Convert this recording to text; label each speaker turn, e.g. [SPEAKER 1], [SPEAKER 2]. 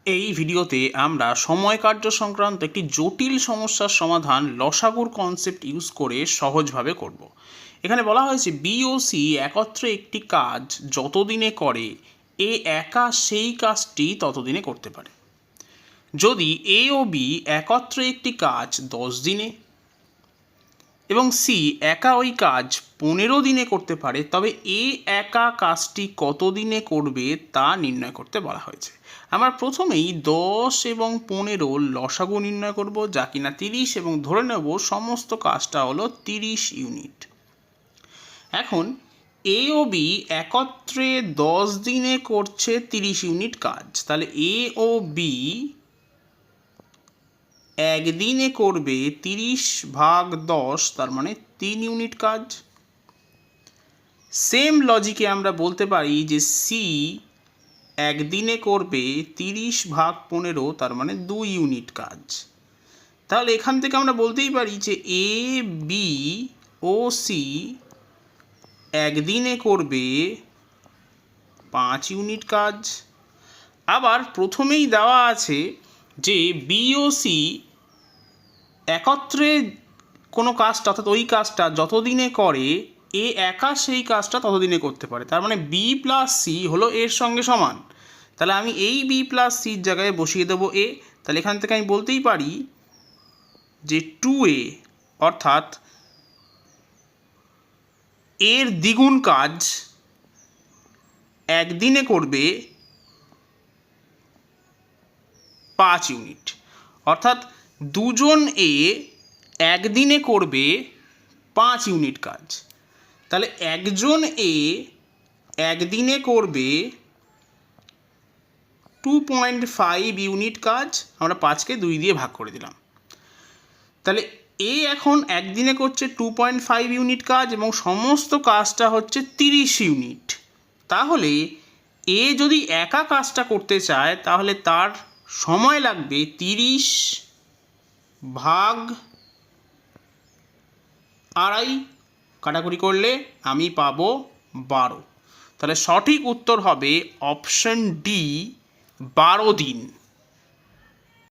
[SPEAKER 1] এই ভিডিওতে আমরা সময় কার্য সংক্রান্ত একটি জটিল সমস্যার সমাধান লসাগুর কনসেপ্ট ইউজ করে সহজভাবে করব। এখানে বলা হয়েছে বি ও সি একত্রে একটি কাজ যতদিনে করে এ একা সেই কাজটি ততদিনে করতে পারে। যদি এ ও বি একত্রে একটি কাজ 10 দিনে এবং সি একা ওই কাজ 15 দিনে করতে পারে, তবে এ একা কাজটি কত দিনে করবে তা নির্ণয় করতে বলা হয়েছে। আমরা প্রথমেই 10 এবং 15 লসাগু নির্ণয় করব, যা কিনা 30, এবং ধরে নেব সমস্ত কাজটা হলো 30 ইউনিট। এখন এ ও বি একত্রে 10 দিনে করছে 30 ইউনিট কাজ, তাহলে এ ও বি একদিনে করবে 30/10, তার মানে 3 ইউনিট কাজ। সেম লজিকে আমরা বলতে পারি যে সি একদিনে করবে 30/15, তার মানে 2 ইউনিট কাজ। তাহলে এখান থেকে আমরা বলতেই পারি যে এ বি ও সি একদিনে করবে 5 ইউনিট কাজ। আবার প্রথমেই দেওয়া আছে যে বি ও সি একত্রে কোনো কাজটা, অর্থাৎ ওই কাজটা যতদিনে করে এ একা সেই কাজটা ততদিনে করতে পারে, তার মানে বি প্লাস সি হলো এর সঙ্গে সমান। তাহলে আমি এই বি প্লাস সির জায়গায় বসিয়ে দেবো এ। তাহলে এখান থেকে আমি বলতেই পারি যে 2a, অর্থাৎ এর দ্বিগুণ কাজ একদিনে করবে 5 ইউনিট, অর্থাৎ দুজন এ একদিনে করবে 5 ইউনিট কাজ। তাহলে একজন এ একদিনে করবে 2.5 ইউনিট কাজ। আমরা 5কে 2 দিয়ে ভাগ করে দিলাম। তাহলে এ এখন একদিনে করছে 2.5 ইউনিট কাজ এবং সমস্ত কাজটা হচ্ছে 30 ইউনিট। তাহলে এ যদি একা কাজটা করতে চায় তাহলে তার সময় লাগবে 30/2.5, কাটাকুটি করলে আমি পাবো 12। তাহলে সঠিক উত্তর হবে অপশন ডি, 12 দিন।